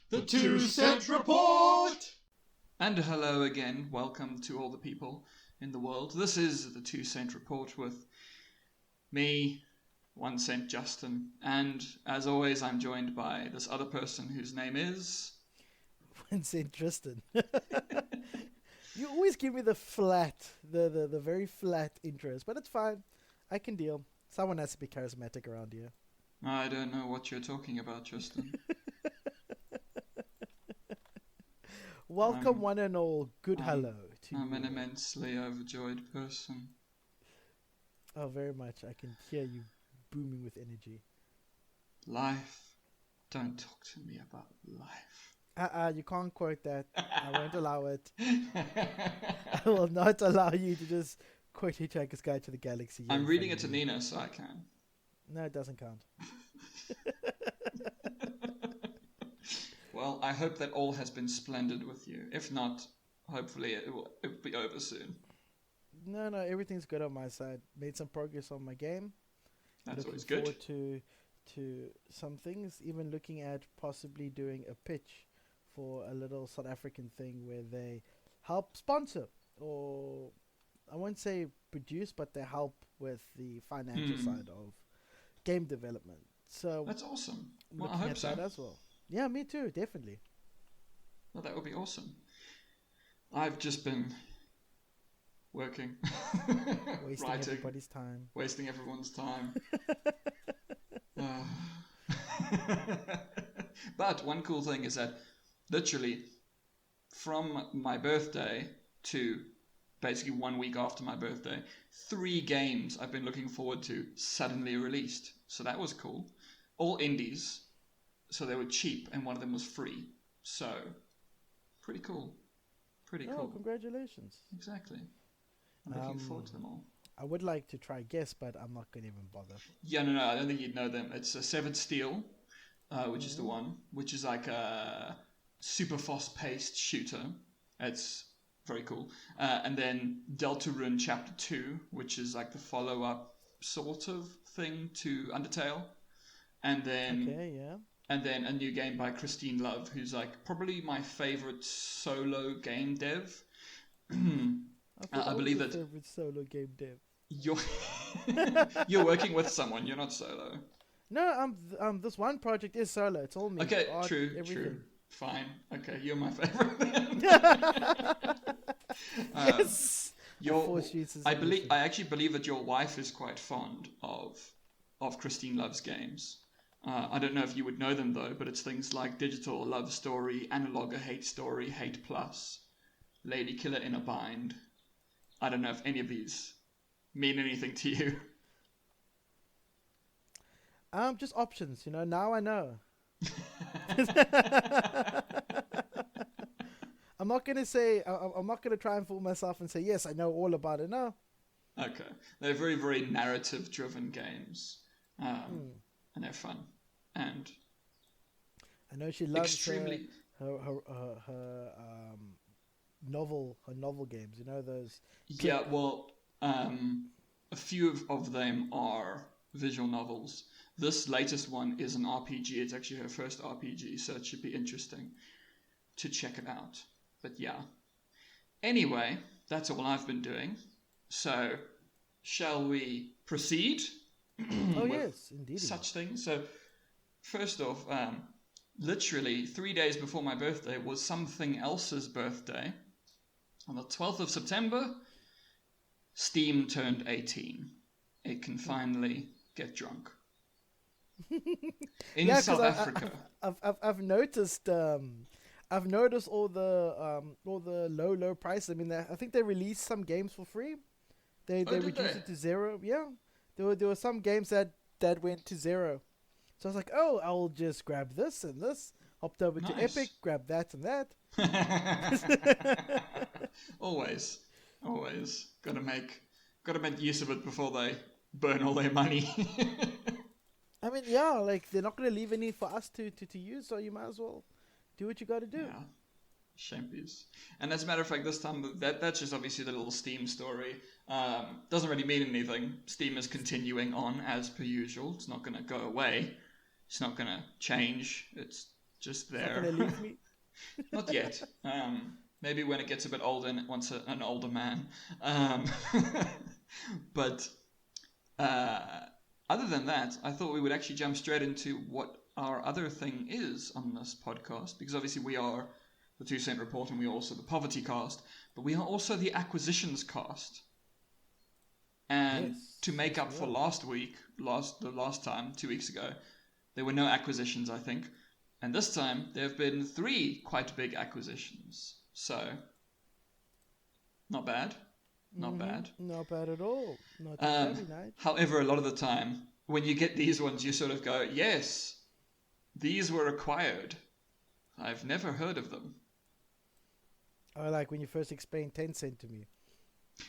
The 2 Cent Report! And hello again, welcome to all the people in the world. This is the 2 Cent Report with me, 1 Cent Justin, and as always I'm joined by this other person whose name is... 1 Cent Tristan. You always give me the very flat intros, but it's fine. I can deal. Someone has to be charismatic around here. I don't know what you're talking about, Tristan. Welcome one and all. Good hello to you. I'm an immensely overjoyed person. Oh, very much. I can hear you booming with energy. Life. Don't talk to me about life. You can't quote that. I won't allow it. I will not allow you to just quote Hitchhiker's Guide to the Galaxy. I'm reading it to Nina, so I can. No, it doesn't count. Well, I hope that all has been splendid with you. If not, hopefully it will be over soon. No, everything's good on my side. Made some progress on my game. That's Looking always good. Forward to some things. Even looking at possibly doing a pitch for a little South African thing where they help sponsor, or I won't say produce, but they help with the financial side of game development. So that's awesome. Well, looking I hope at so. that as well. Yeah, me too, definitely. Well, that would be awesome. I've just been working, Wasting writing, everybody's time. wasting everyone's time. But one cool thing is that literally from my birthday to basically 1 week after my birthday, 3 games I've been looking forward to suddenly released. So that was cool. All indies. So they were cheap and one of them was free. So pretty cool. Pretty cool. Oh, congratulations. Exactly. I'm looking forward to them all. I would like to try guess, but I'm not going to even bother. Yeah, no, I don't think you'd know them. It's a Severed Steel, which is the one, which is like a super fast-paced shooter. It's very cool. And then Deltarune Chapter 2, which is like the follow-up sort of thing to Undertale. And then and then a new game by Christine Love, who's like probably my favorite solo game dev. I believe that favorite solo game dev. You're working with someone. You're not solo. No, this one project is solo. It's all me. Okay, art, true. everything. Fine. Okay, you're my favorite. Yes. I actually believe that your wife is quite fond of Christine Love's games. I don't know if you would know them though, but it's things like Digital Love Story, Analog a Hate Story, Hate Plus, Lady Killer in a Bind. I don't know if any of these mean anything to you. Just options, now I know. I'm not going to say, I'm not going to try and fool myself and say, yes, I know all about it. No. Okay. They're very, very narrative-driven games. And they're fun. And I know she loves extremely... her novel games. Those... Yeah, well, a few of them are visual novels. This latest one is an RPG. It's actually her first RPG, so it should be interesting to check it out. But yeah. Anyway, that's all I've been doing. So, shall we proceed? Oh, yes, indeed. Such things. So, first off, literally 3 days before my birthday was something else's birthday. On the 12th of September, Steam turned 18. It can finally get drunk. In South Africa. I've noticed all the low prices. I mean, I think they released some games for free. They reduced it to 0. Yeah, there were some games that went to 0. So I was like, oh, I'll just grab this and this. Hopped over to Epic, grabbed that and that. Always. Gotta make use of it before they burn all their money. I mean, yeah, like they're not gonna leave any for us to use, so you might as well do what you gotta do. Yeah. Champions. And as a matter of fact, this time that's just obviously the little Steam story. Doesn't really mean anything. Steam is continuing on as per usual. It's not gonna go away. It's not gonna change. It's just It's not there. gonna leave me. Not yet. Maybe when it gets a bit older and it wants an older man. But other than that, I thought we would actually jump straight into what our other thing is on this podcast, because obviously we are the 2 Cent Report and we are also the Poverty Cast, but we are also the Acquisitions Cast. And to make up for the last time, 2 weeks ago, there were no acquisitions, I think. And this time, there have been 3 quite big acquisitions. So, not bad. Not bad. Not bad at all. Not very nice. However, a lot of the time, when you get these ones, you sort of go, yes, these were acquired. I've never heard of them. Oh, like when you first explained Tencent to me.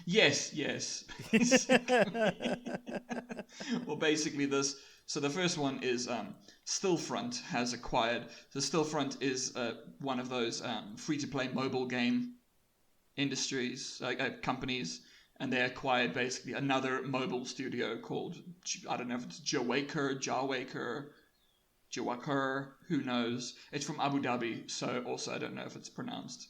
Yes. Well, basically this. So the first one is Stillfront has acquired. So Stillfront is one of those free-to-play mobile game industries, companies, and they acquired basically another mobile studio called, I don't know if it's Jawaker, who knows. It's from Abu Dhabi, so also I don't know if it's pronounced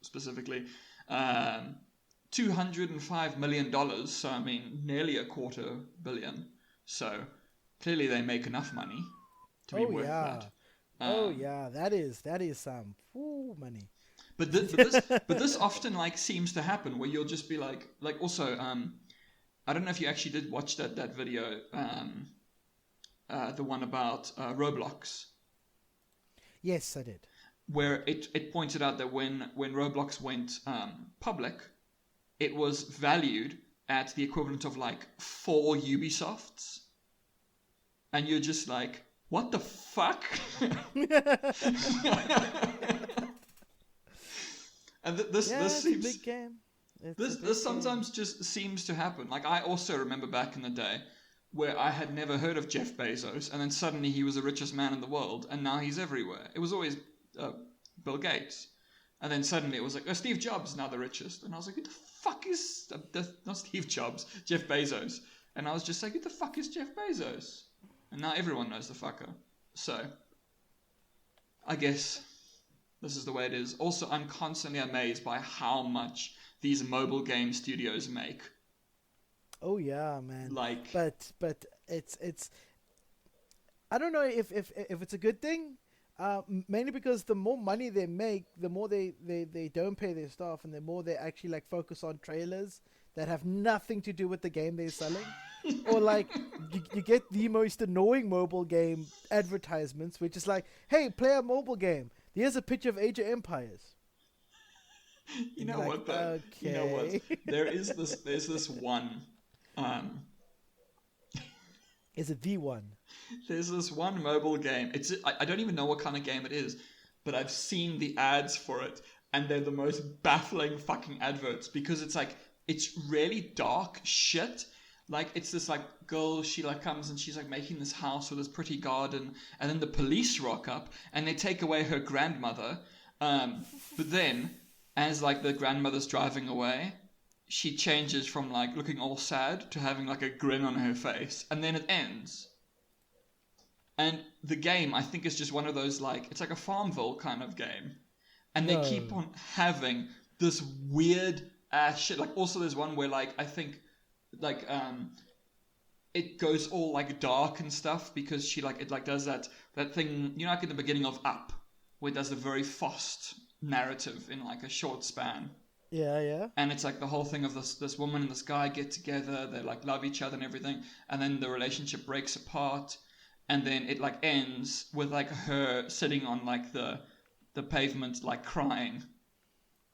specifically. $205 million, so I mean nearly $250 million. So clearly they make enough money to be worth that. That is some money. But this often like seems to happen where you'll just be like also I don't know if you actually did watch that video, the one about Roblox. Yes, I did. Where it pointed out that when Roblox went public, it was valued at the equivalent of like 4 Ubisofts. And you're just like, what the fuck? And this seems, a big game. This sometimes just seems to happen. Like I also remember back in the day where I had never heard of Jeff Bezos, and then suddenly he was the richest man in the world, and now he's everywhere. It was always Bill Gates. And then suddenly it was like, Steve Jobs, now the richest. And I was like, who the fuck is... not Steve Jobs, Jeff Bezos. And I was just like, who the fuck is Jeff Bezos? And now everyone knows the fucker. So, I guess this is the way it is. Also, I'm constantly amazed by how much these mobile game studios make. Oh, yeah, man. Like... But it's... I don't know if it's a good thing. Mainly because the more money they make, the more they don't pay their staff, and the more they actually like focus on trailers that have nothing to do with the game they're selling. Or like you get the most annoying mobile game advertisements, which is like, hey, play a mobile game. Here's a picture of Age of Empires. You know what though? Okay. You know what? There's this one. Is it the one? There's this one mobile game. I don't even know what kind of game it is, but I've seen the ads for it, and they're the most baffling fucking adverts because it's really dark shit. Like it's this like girl, she like comes and she's like making this house with this pretty garden, and then the police rock up and they take away her grandmother. But then, as like the grandmother's driving away, she changes from like looking all sad to having like a grin on her face, and then it ends. And the game, I think, is just one of those, like, it's like a Farmville kind of game. And they keep on having this weird ass shit. Like, also there's one where, like, I think, like, it goes all, like, dark and stuff because she, like, it, like, does that thing, you know, like in the beginning of Up, where it does the very fast narrative in, like, a short span. Yeah. And it's, like, the whole thing of this woman and this guy get together, they, like, love each other and everything, and then the relationship breaks apart. And then it like ends with like her sitting on like the pavement like crying.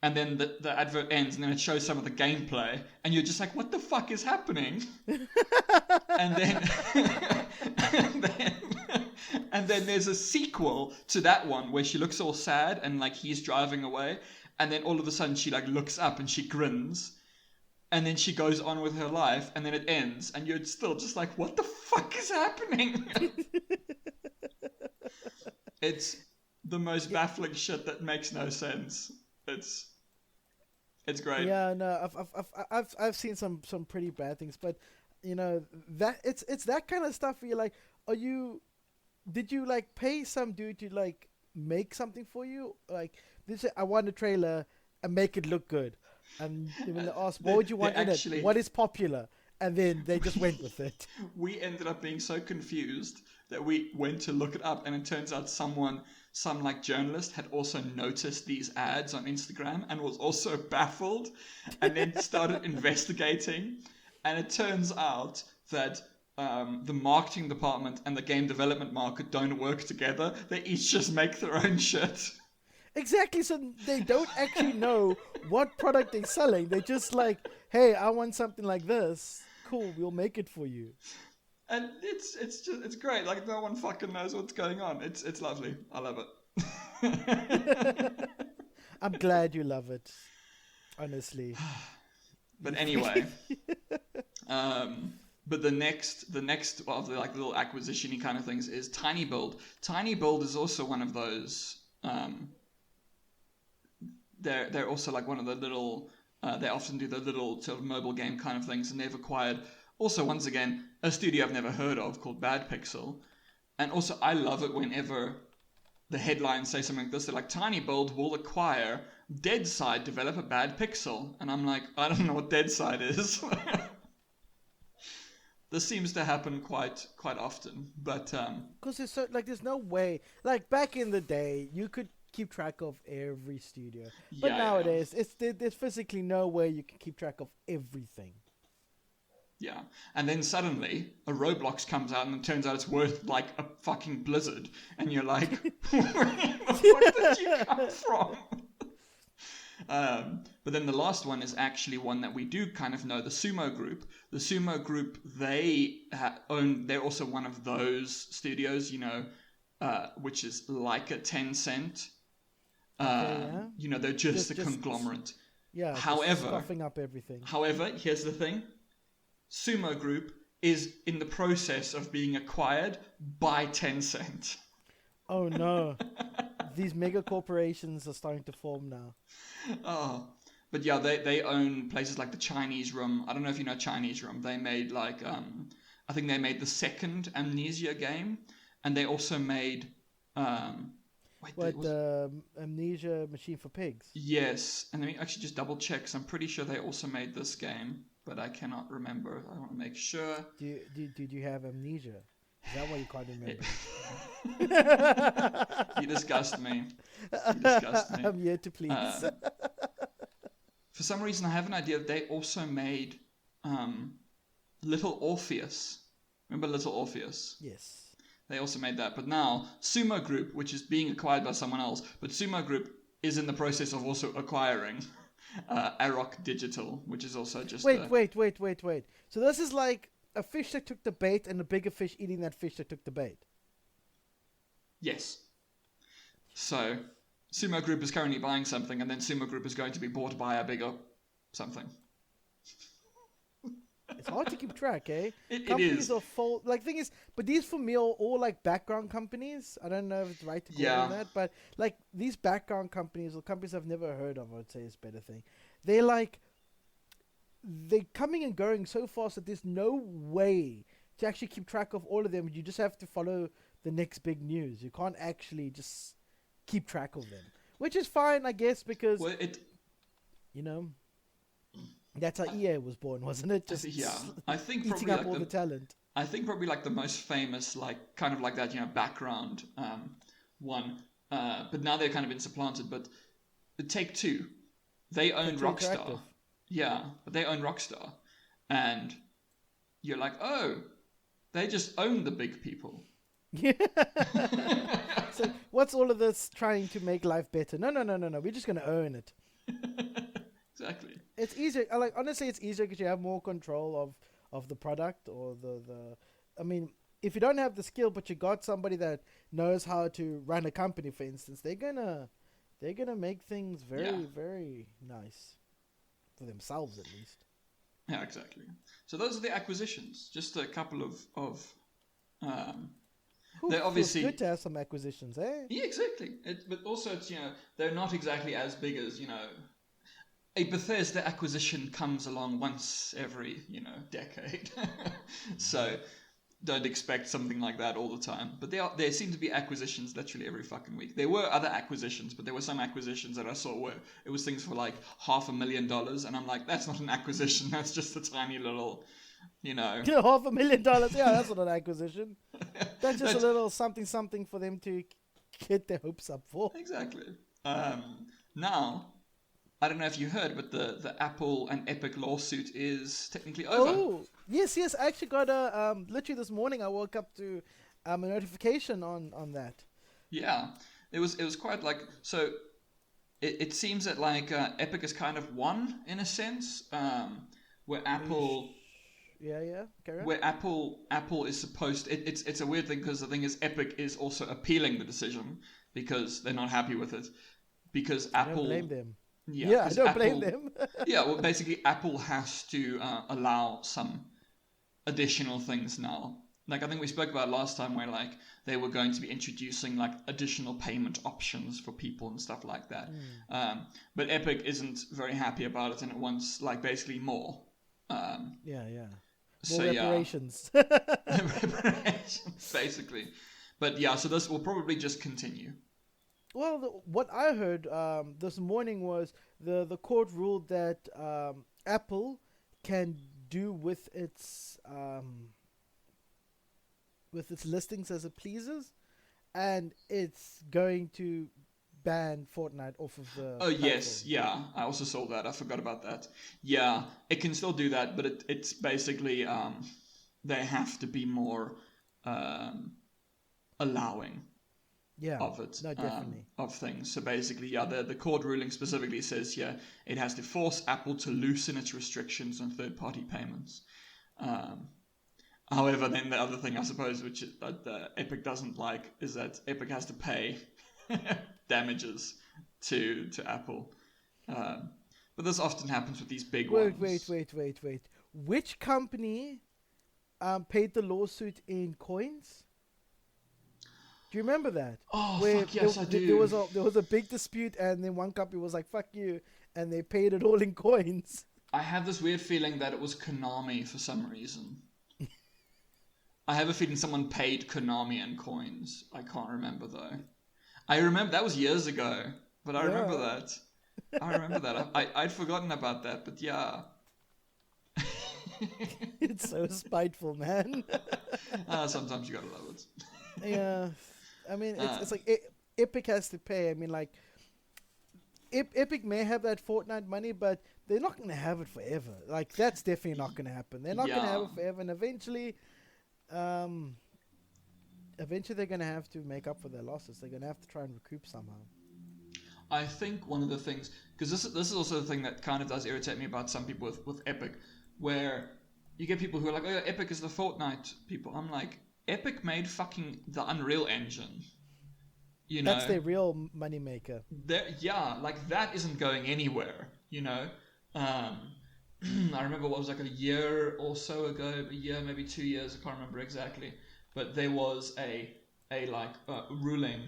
And then the advert ends and then it shows some of the gameplay and you're just like, what the fuck is happening? and then there's a sequel to that one where she looks all sad and like he's driving away, and then all of a sudden she like looks up and she grins. And then she goes on with her life, and then it ends, and you're still just like, what the fuck is happening? It's the most baffling shit that makes no sense. It's great. Yeah, no, I've seen some pretty bad things, but you know that it's that kind of stuff where you're like, did you like pay some dude to like make something for you. Like they say, I want a trailer and make it look good. And when they ask, what would you want in it? What is popular? And then they just went with it. We ended up being so confused that we went to look it up, and it turns out some like journalist had also noticed these ads on Instagram and was also baffled, and then started investigating. And it turns out that the marketing department and the game development market don't work together. They each just make their own shit. Exactly, so they don't actually know what product they're selling. They're just like, hey, I want something like this. Cool, we'll make it for you. And it's great. Like, no one fucking knows what's going on. It's lovely. I love it. I'm glad you love it, honestly. But anyway, but the next of the like little acquisition-y kind of things is Tinybuild. Tinybuild is also one of those. They're also like one of the little. They often do the little sort of mobile game kind of things, and they've acquired also once again a studio I've never heard of called Bad Pixel. And also I love it whenever the headlines say something like this. They're like, Tinybuild will acquire Deadside developer Bad Pixel, and I'm like, I don't know what Deadside is. This seems to happen quite often, but because it's so like there's no way. Like back in the day, you could keep track of every studio, but nowadays there's physically no way you can keep track of everything. Yeah, and then suddenly a Roblox comes out and it turns out it's worth like a fucking Blizzard, and you're like, where the fuck did you come from? But then the last one is actually one that we do kind of know, the Sumo Group. The Sumo Group, they're also one of those studios, which is like a Tencent. They're just a conglomerate. Yeah, however, stuffing up everything. However, here's the thing. Sumo Group is in the process of being acquired by Tencent. Oh no. These mega corporations are starting to form now. Oh, but yeah, they own places like the Chinese Room. I don't know if you know Chinese Room. They made like, I think they made the second Amnesia game, and they also made, Amnesia Machine for Pigs? Yes, and let me actually just double check, because I'm pretty sure they also made this game, but I cannot remember. I want to make sure. Did you have amnesia? Is that why you can't remember? You disgust me. I'm here to please. For some reason, I have an idea that they also made Little Orpheus. Remember Little Orpheus? Yes. They also made that. But now, Sumo Group, which is being acquired by someone else, but Sumo Group is in the process of also acquiring Auroch Digital, which is also just... Wait. So this is like a fish that took the bait and a bigger fish eating that fish that took the bait. Yes. So, Sumo Group is currently buying something, and then Sumo Group is going to be bought by a bigger something. It's hard to keep track, eh? Companies are full. Like, thing is, but these for me are all like background companies. I don't know if it's right to call them that, but like these background companies or companies I've never heard of, I would say is a better thing. They're coming and going so fast that there's no way to actually keep track of all of them. You just have to follow the next big news. You can't actually just keep track of them, which is fine, I guess, because that's how EA was born, wasn't it? Just I think eating up all the talent. I think probably like the most famous, like kind of like that, background one. But now they've kind of been supplanted. But the Take-Two, they own Rockstar. Yeah, but they own Rockstar, and you're like, oh, they just own the big people. Yeah. So what's all of this trying to make life better? No. We're just gonna own it. Exactly. It's easier. Honestly, it's easier because you have more control of the product or the. I mean, if you don't have the skill, but you got somebody that knows how to run a company, for instance, they're gonna make things very very nice for themselves, at least. Yeah, exactly. So those are the acquisitions. Just a couple of. They're obviously good to have some acquisitions, eh? Yeah, exactly. But also, it's they're not exactly as big as a Bethesda acquisition comes along once every decade. So don't expect something like that all the time. But there seem to be acquisitions literally every fucking week. There were other acquisitions, but there were some acquisitions that I saw where it was things for like $500,000, and I'm like, that's not an acquisition. That's just a tiny little, $500,000. Yeah, that's not an acquisition. That's just a little something for them to get their hopes up for. Exactly. Now, I don't know if you heard, but the Apple and Epic lawsuit is technically over. Oh, yes. I actually got literally this morning I woke up to a notification on that. Yeah, it was quite like, so it seems that like Epic has kind of won in a sense, where Apple... Yeah. Carry on. Where Apple is supposed... It's a weird thing because the thing is Epic is also appealing the decision because they're not happy with it. Because Apple... I don't blame them. Yeah, I don't blame them. Yeah, well, basically, Apple has to allow some additional things now. Like, I think we spoke about last time where, like, they were going to be introducing, like, additional payment options for people and stuff like that. But Epic isn't very happy about it, and it wants, like, basically more. Yeah. More reparations. Reparations, basically. But, yeah, so this will probably just continue. Well, what I heard this morning was the court ruled that Apple can do with its listings as it pleases, and it's going to ban Fortnite off of the platform. Yes, yeah, I also saw that. I forgot about that. Yeah, it can still do that, but it's basically they have to be more allowing. Yeah, of it, no, definitely. Of things. So basically, the court ruling specifically says it has to force Apple to loosen its restrictions on third-party payments. However, then the other thing, I suppose, which Epic doesn't like, is that Epic has to pay damages to Apple. But this often happens with these big ones. Wait. Which company paid the lawsuit in coins? Do you remember that? Oh, fuck yes, I do. There was a big dispute, and then one company was like, fuck you, and they paid it all in coins. I have this weird feeling that it was Konami for some reason. I have a feeling someone paid Konami in coins. I can't remember, though. I remember, that was years ago, but I remember that. I'd forgotten about that, but yeah. It's so spiteful, man. Sometimes you gotta love it. Yeah. I mean, it's like Epic has to pay. I mean, like, Epic may have that Fortnite money, but they're not going to have it forever. Like, that's definitely not going to happen. They're not going to have it forever, and eventually they're going to have to make up for their losses. They're going to have to try and recoup somehow. I think one of the things, because this is also the thing that kind of does irritate me about some people with Epic, where you get people who are like, oh yeah, Epic is the Fortnite people. I'm like, Epic made fucking the Unreal Engine. You know, that's their real moneymaker. Yeah, like that isn't going anywhere. You know, I remember what was like a year or so ago, maybe 2 years. I can't remember exactly, but there was a ruling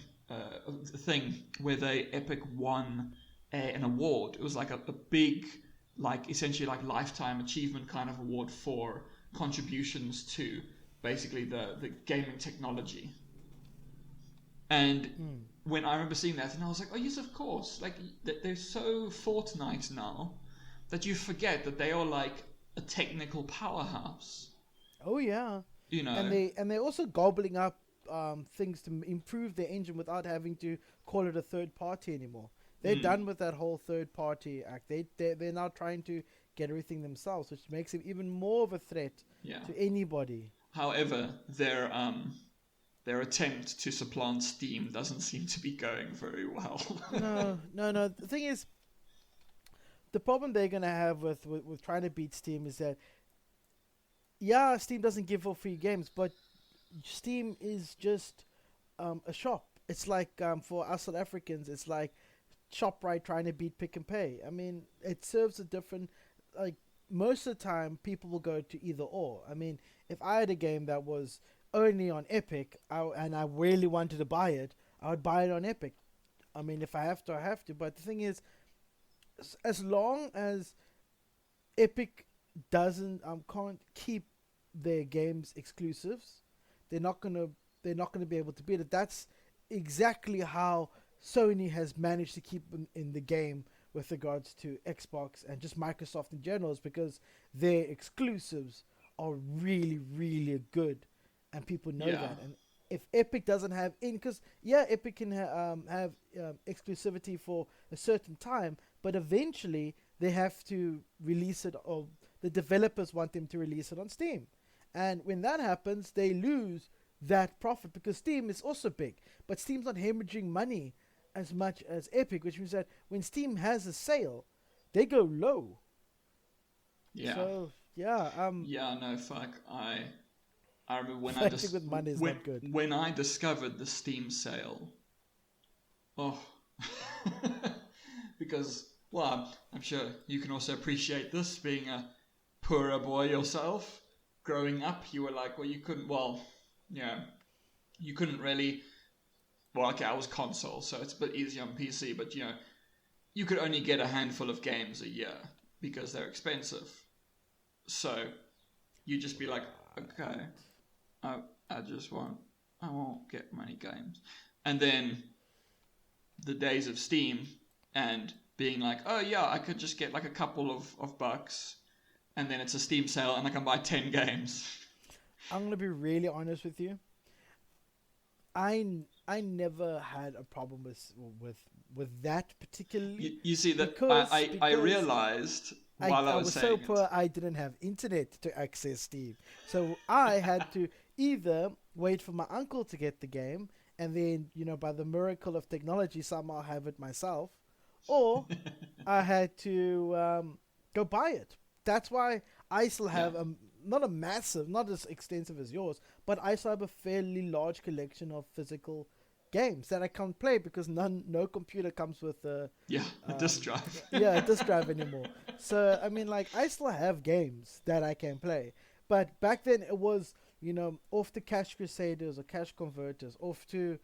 thing where Epic won an award. It was like a big, like essentially like lifetime achievement kind of award for contributions to basically the gaming technology. And when I remember seeing that, and I was like, oh yes, of course. Like, they're so Fortnite now that you forget that they are like a technical powerhouse. Oh yeah. You know, and they're also gobbling up things to improve their engine without having to call it a third party anymore. They're done with that whole third party act. They're now trying to get everything themselves, which makes it even more of a threat to anybody. However, their attempt to supplant Steam doesn't seem to be going very well. No. The thing is, the problem they're going to have with trying to beat Steam is that, Steam doesn't give for free games, but Steam is just a shop. It's like, for us South Africans, it's like ShopRite trying to beat Pick and Pay. I mean, it serves a different, like, most of the time, people will go to either or. I mean, if I had a game that was only on Epic, and I really wanted to buy it, I would buy it on Epic. I mean, if I have to, I have to. But the thing is, as long as Epic can't keep their games exclusives. They're not gonna be able to beat it. That's exactly how Sony has managed to keep in the game with regards to Xbox and just Microsoft in general, is because their exclusives are really, really good, and people know that. And if Epic doesn't have because Epic can have exclusivity for a certain time, but eventually they have to release it, or the developers want them to release it on Steam. And when that happens, they lose that profit because Steam is also big, but Steam's not hemorrhaging money as much as Epic, which means that when Steam has a sale, they go low. Yeah. So no, fuck. I remember when with money is not good. When I discovered the Steam sale. Oh. Because, well, I'm sure you can also appreciate this, being a poorer boy yourself. Growing up, you were like, you couldn't really. Well, okay, I was console, so it's a bit easier on PC, but you could only get a handful of games a year because they're expensive. So you just be like, okay, I won't get many games. And then the days of Steam and being like, oh yeah, I could just get like a couple of bucks, and then it's a Steam sale and I can buy 10 games. I'm going to be really honest with you. I never had a problem with that particularly. You see that I realized while I was saying so poor I didn't have internet to access Steam, so I had to either wait for my uncle to get the game and then by the miracle of technology somehow have it myself, or I had to go buy it. That's why I still have not a massive, not as extensive as yours, but I still have a fairly large collection of physical games that I can't play because no computer comes with a disk drive. A disk drive anymore. So I mean, like, I still have games that I can play, but back then it was off to Cash Crusaders or Cash Converters, off to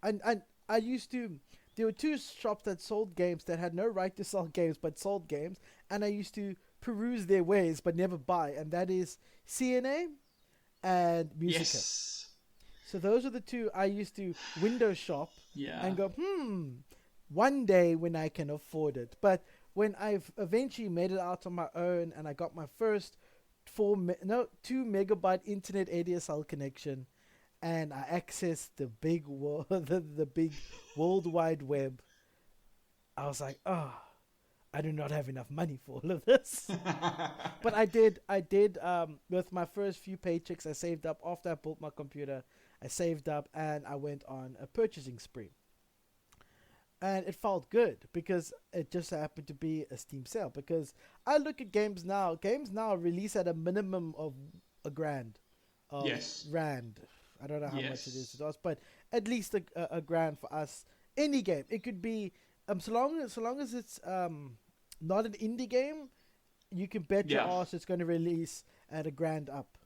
and I used to. There were two shops that sold games that had no right to sell games but sold games, and I used to peruse their ways but never buy, and that is CNA and Musica. Yes. So those are the two I used to window shop and go, one day when I can afford it. But when I've eventually made it out on my own and I got my first 2 megabyte internet ADSL connection, and I accessed the big the big World Wide Web, I was like, I do not have enough money for all of this. But I did with my first few paychecks, I saved up. After I built my computer, I saved up and I went on a purchasing spree. And it felt good because it just happened to be a Steam sale. Because I look at games now release at a minimum of $1,000 of rand. I don't know how much it is to us, but at least a grand for us. Any game, it could be so long as it's not an indie game, you can bet your ass it's going to release at $1,000 up.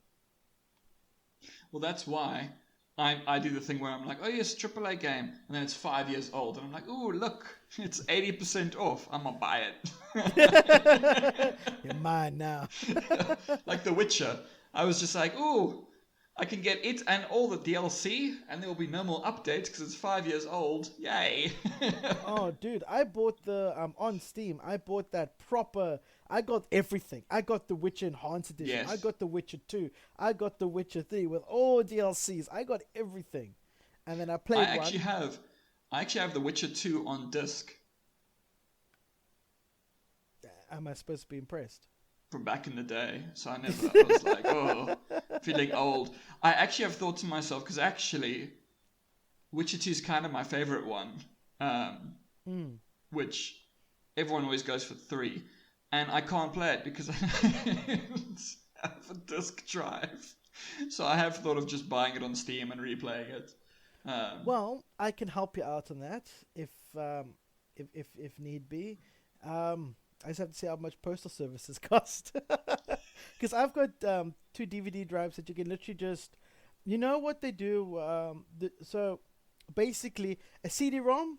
Well, that's why I do the thing where I'm like, oh yes, AAA game, and then it's 5 years old, and I'm like, oh look, it's 80% off. I'm gonna buy it. You're mine now. Like The Witcher, I was just like, oh, I can get it and all the DLC, and there will be no more updates because it's 5 years old. Yay! Oh, dude, I bought the on Steam. I bought that proper. I got everything. I got the Witcher Enhanced Edition. Yes. I got the Witcher 2. I got the Witcher 3 with all DLCs. I got everything, and then I played. I actually have the Witcher 2 on disc. Am I supposed to be impressed? From back in the day, so I was like, oh, feeling old. I actually have thought to myself, because actually, Witcher 2 is kind of my favorite one, which everyone always goes for 3, and I can't play it because I have a disc drive. So I have thought of just buying it on Steam and replaying it. Well, I can help you out on that if need be. I just have to see how much postal services cost. Because I've got 2 DVD drives that you can literally just... You know what they do? So basically, a CD-ROM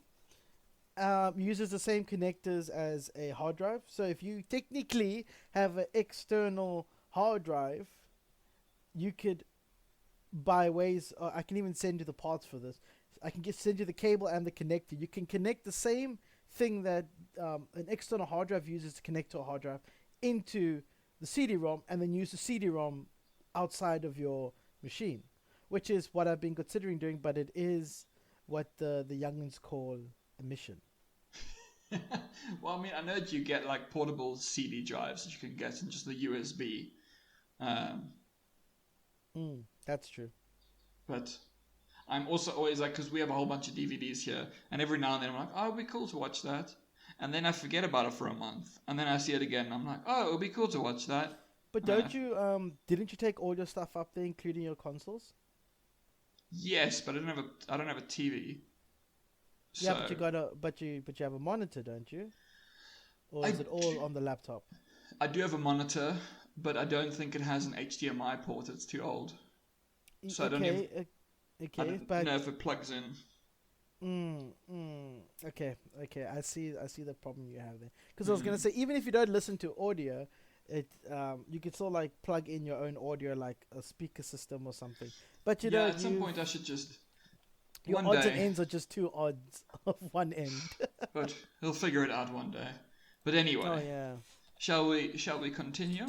uses the same connectors as a hard drive. So if you technically have an external hard drive you could buy ways. I can even send you the parts for this. I can send you the cable and the connector. You can connect the same thing that an external hard drive uses to connect to a hard drive into the CD-ROM, and then use the CD-ROM outside of your machine, which is what I've been considering doing, but it is what the youngins call a mission. Well, I mean, I know that you get like portable CD drives that you can get in just the USB. That's true. But I'm also always like, because we have a whole bunch of DVDs here, and every now and then I'm like, oh, it'd be cool to watch that. And then I forget about it for a month, and then I see it again, and I'm like, oh, it would be cool to watch that. But didn't you take all your stuff up there, including your consoles? Yes, but I don't have a TV. Yeah, but you have a monitor, don't you? Or is it all on the laptop? I do have a monitor, but I don't think it has an HDMI port. It's too old. So I don't know if it plugs in. Okay. I see the problem you have there. Because I was gonna say, even if you don't listen to audio, you could still like plug in your own audio, like a speaker system or something. But at some point I should just. Your odds and ends are just two odds of one end. But he'll figure it out one day. But anyway. Oh yeah. Shall we continue?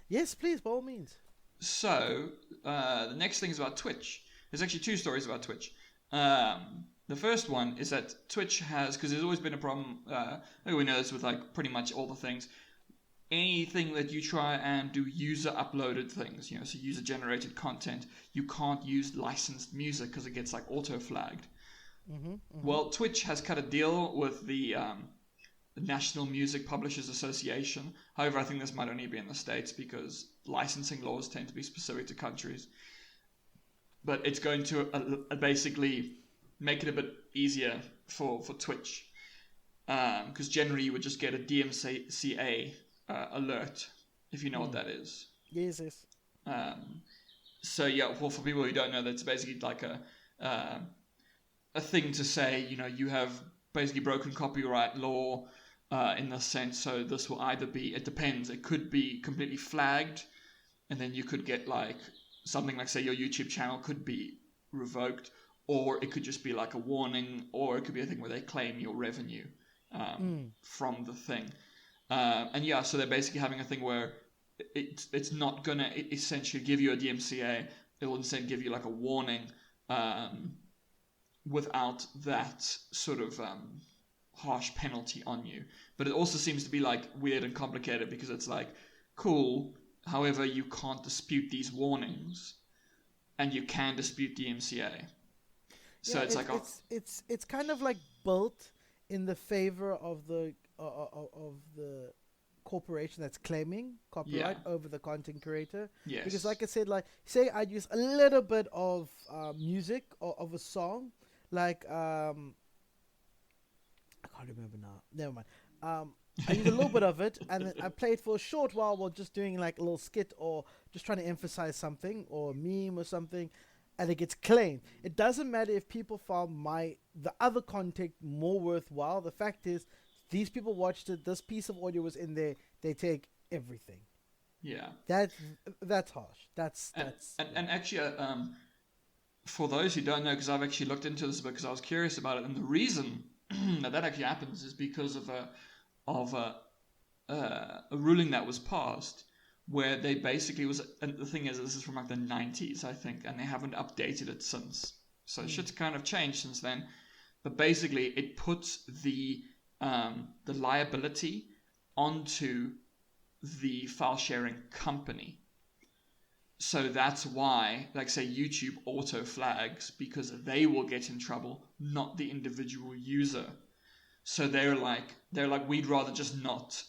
Yes, please, by all means. So the next thing is about Twitch. There's actually two stories about Twitch. The first one is that Twitch has, because there's always been a problem, we know this with like pretty much all the things, anything that you try and do user-uploaded things, so user-generated content, you can't use licensed music because it gets like auto-flagged. Well, Twitch has cut a deal with the National Music Publishers Association. However, I think this might only be in the States because licensing laws tend to be specific to countries. But it's going to basically make it a bit easier for Twitch. Because generally you would just get a DMCA alert, if you know what that is. Yes. So yeah, well, for people who don't know, that's basically like a thing to say, you have basically broken copyright law in the sense. So this will either be, it depends, it could be completely flagged, and then you could get like something like, say, your YouTube channel could be revoked, or it could just be like a warning, or it could be a thing where they claim your revenue from the thing. And yeah, so they're basically having a thing where it's not going to essentially give you a DMCA. It will instead give you like a warning without that sort of harsh penalty on you. But it also seems to be like weird and complicated because it's like, cool, however, you can't dispute these warnings and you can dispute DMCA. So yeah, it's like... It's kind of like built in the favor of the corporation that's claiming copyright over the content creator. Yes. Because like I said, like say I'd use a little bit of music or of a song, like I can't remember now. Never mind. I use a little bit of it and then I play it for a short while just doing like a little skit or just trying to emphasize something or a meme or something, and it gets claimed. It doesn't matter if people found the other content more worthwhile. The fact is, these people watched it. This piece of audio was in there. They take everything. Yeah. That's harsh. That's actually, for those who don't know, because I've actually looked into this because I was curious about it, and the reason that actually happens is because of a ruling that was passed where they basically was, and the thing is, this is from like the 90s, I think, and they haven't updated it since. So shit's kind of changed since then. But basically, it puts the liability onto the file sharing company. So that's why, like say, YouTube auto flags because they will get in trouble, not the individual user. So they're like, we'd rather just not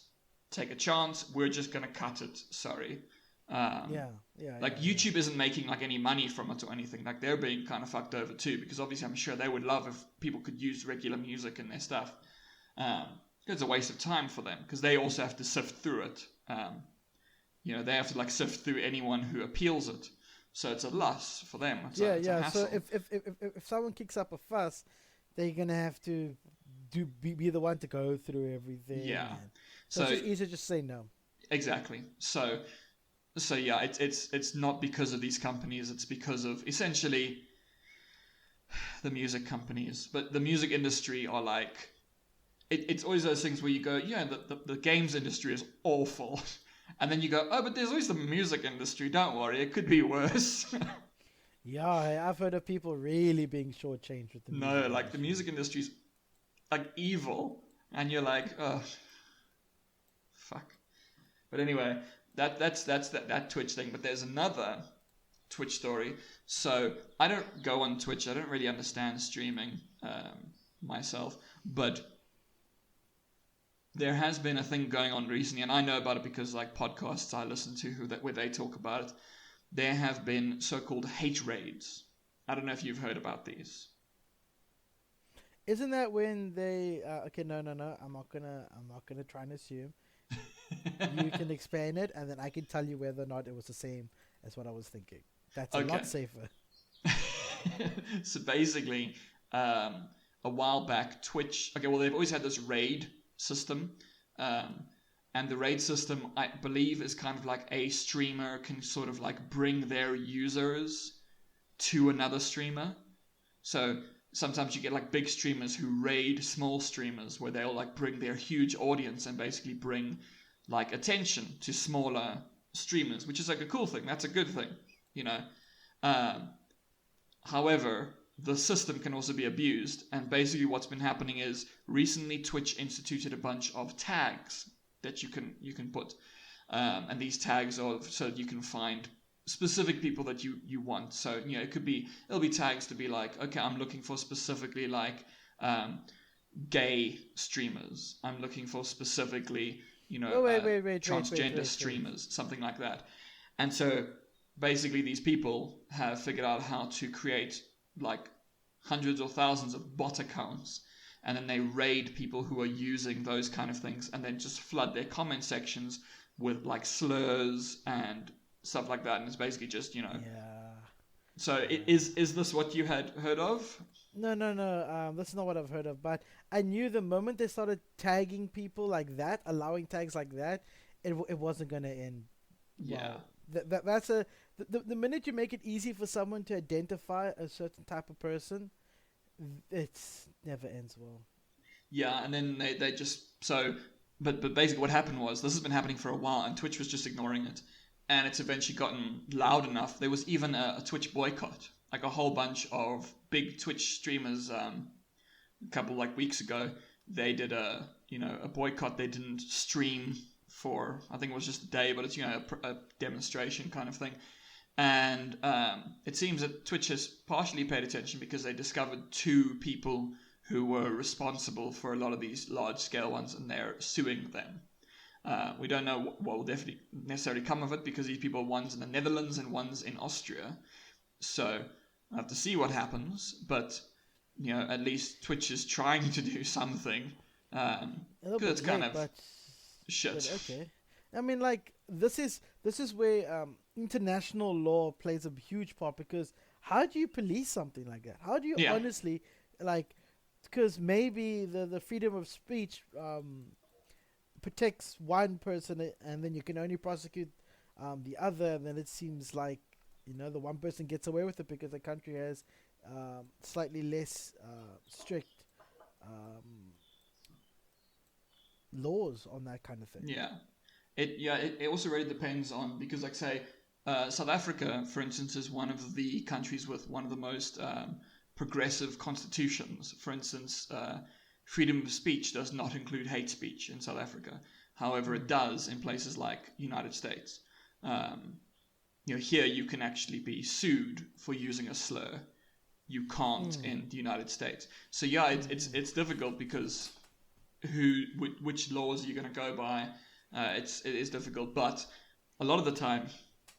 take a chance. We're just gonna cut it. Sorry. YouTube isn't making like any money from it or anything. Like they're being kind of fucked over too, because obviously I'm sure they would love if people could use regular music in their stuff. It's a waste of time for them because they also have to sift through it. They have to like sift through anyone who appeals it. So it's a loss for them. It's a hassle. So if someone kicks up a fuss, they're gonna have to be the one to go through everything. Yeah. So it's just easier to just say no. Exactly. So So yeah, it's not because of these companies. It's because of essentially the music companies. But the music industry are like, it's always those things where you go, yeah, the games industry is awful. And then you go, oh, but there's always the music industry. Don't worry, it could be worse. Yeah, I've heard of people really being shortchanged with the music No, like industry. the music industry's like evil. And you're like, oh, fuck. But anyway, that's that Twitch thing. But there's another Twitch story. So I don't go on Twitch. I don't really understand streaming myself. But there has been a thing going on recently, and I know about it because like podcasts I listen to where they talk about it. There have been so-called hate raids. I don't know if you've heard about these. Isn't that when they? Okay, no. I'm not gonna try and assume. You can explain it, and then I can tell you whether or not it was the same as what I was thinking. That's a lot safer. So basically, a while back, Twitch. Okay, well they've always had this raid system, and the raid system, I believe, is kind of like a streamer can sort of like bring their users to another streamer. So sometimes you get like big streamers who raid small streamers, where they'll like bring their huge audience and basically bring like attention to smaller streamers, which is like a cool thing. That's a good thing, you know. However, the system can also be abused, and basically what's been happening is recently Twitch instituted a bunch of tags that you can put, and these tags are so that you can find specific people that you want. So you know it'll be tags to be like, okay, I'm looking for specifically like gay streamers. I'm looking for specifically transgender streamers, something like that. And so basically these people have figured out how to create like hundreds or thousands of bot accounts, and then they raid people who are using those kind of things, and then just flood their comment sections with like slurs and stuff like that. And it's basically just Yeah. So is this what you had heard of? No. That's not what I've heard of. But I knew the moment they started tagging people like that, allowing tags like that, it wasn't gonna end. Yeah. Well. That's the minute you make it easy for someone to identify a certain type of person, it's never ends well. Yeah, and then they just so. But basically what happened was this has been happening for a while, and Twitch was just ignoring it. And it's eventually gotten loud enough. There was even a Twitch boycott. Like a whole bunch of big Twitch streamers a couple like weeks ago, they did a boycott. They didn't stream for, I think it was just a day, but it's a demonstration kind of thing. And it seems that Twitch has partially paid attention because they discovered two people who were responsible for a lot of these large scale ones, and they're suing them. We don't know what will definitely necessarily come of it, because these people, one's in the Netherlands and one's in Austria. So I have to see what happens, but at least Twitch is trying to do something. Because it's kind of shit. But okay, I mean, like this is where international law plays a huge part, because how do you police something like that? How do you honestly, like, because maybe the freedom of speech protects one person, and then you can only prosecute the other, and then it seems like the one person gets away with it because the country has slightly less strict laws on that kind of thing. It also really depends on, because like say South Africa, for instance, is one of the countries with one of the most progressive constitutions. For instance, freedom of speech does not include hate speech in South Africa. However, it does in places like United States. Here you can actually be sued for using a slur. You can't in the United States. So it's difficult, because which laws are you going to go by? It is difficult, but a lot of the time,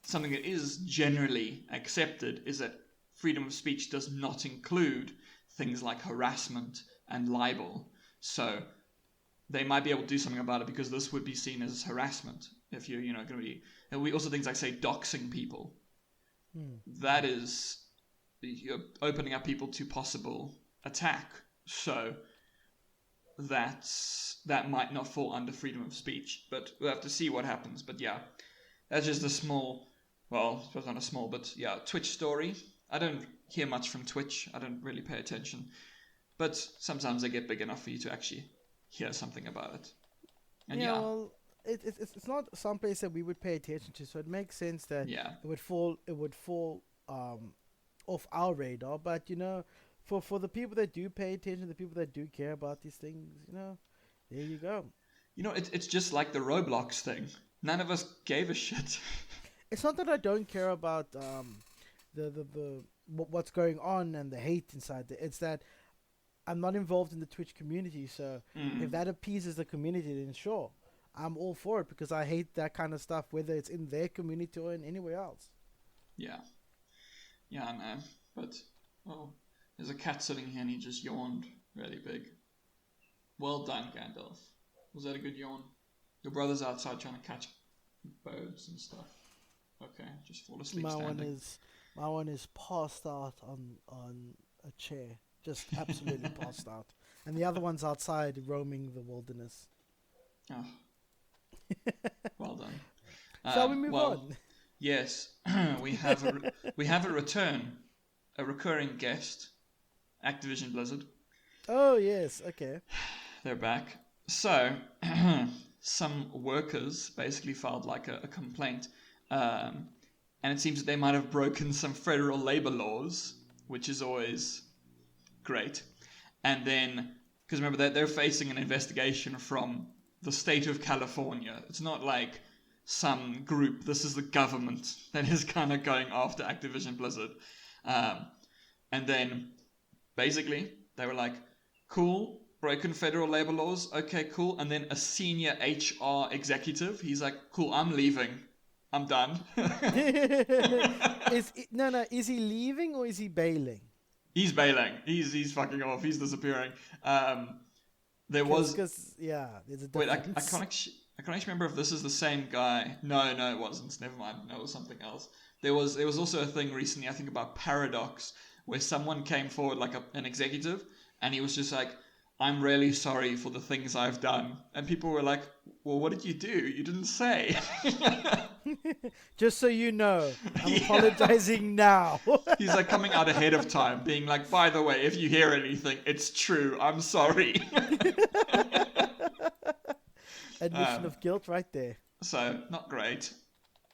something that is generally accepted is that freedom of speech does not include things like harassment and libel. So they might be able to do something about it, because this would be seen as harassment if you're going to be. And we also things like, say, doxing people. That is, you're opening up people to possible attack. So that might not fall under freedom of speech, but we'll have to see what happens. But yeah, that's just a small, well, I suppose not a small, but yeah, Twitch story. I don't hear much from Twitch. I don't really pay attention. But sometimes they get big enough for you to actually hear something about it. And yeah. Well, it's not some place that we would pay attention to, so it makes sense that Yeah. it would fall off our radar. But for the people that do pay attention, the people that do care about these things, there you go. It's just like the Roblox thing. None of us gave a shit. It's not that I don't care about what's going on and the hate inside there. It's that I'm not involved in the Twitch community, so if that appeases the community, then sure, I'm all for it, because I hate that kind of stuff, whether it's in their community or in anywhere else. Yeah. Yeah, I know. But, well, there's a cat sitting here and he just yawned really big. Well done, Gandalf. Was that a good yawn? Your brother's outside trying to catch birds and stuff. Okay, just fall asleep standing. My one is passed out on a chair. Just absolutely passed out. And the other one's outside roaming the wilderness. Oh. Well done. Shall we move on? Yes. we have a return. A recurring guest. Activision-Blizzard. Oh, yes. Okay. They're back. So, some workers basically filed like a complaint. And it seems that they might have broken some federal labor laws, which is always great. And then, because remember that they're facing an investigation from the state of California. It's not like some group. This is the government that is kind of going after Activision-Blizzard. And then, basically, they were like, cool, broken federal labor laws. Okay, cool. And then a senior HR executive, he's like, cool, I'm leaving. I'm done. Is he leaving or is he bailing? He's bailing. He's fucking off. He's disappearing. There's a difference. Wait, I can't actually remember if this is the same guy. No, it wasn't. Never mind. No, it was something else. There was also a thing recently, I think, about Paradox, where someone came forward, like an executive, and he was just like, I'm really sorry for the things I've done. And people were like, well, what did you do? You didn't say. Just so you know, I'm apologizing now. He's like coming out ahead of time, being like, by the way, if you hear anything, it's true. I'm sorry. Admission of guilt right there. So, not great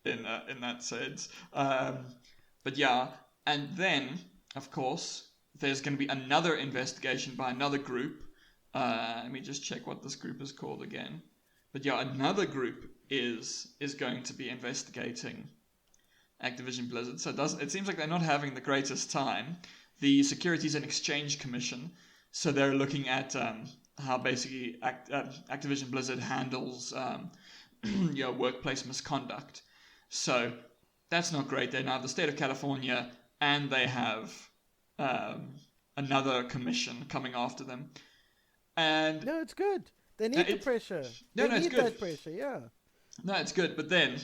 in that sense. But yeah, and then, of course, there's going to be another investigation by another group. Let me just check what this group is called again. But yeah, another group is going to be investigating Activision-Blizzard. So it seems like they're not having the greatest time. The Securities and Exchange Commission, so they're looking at how basically Activision-Blizzard handles workplace misconduct. So that's not great. They now have the state of California, and they have another commission coming after them. And no, it's good. They need the pressure. They need that pressure, yeah. No, it's good. But then,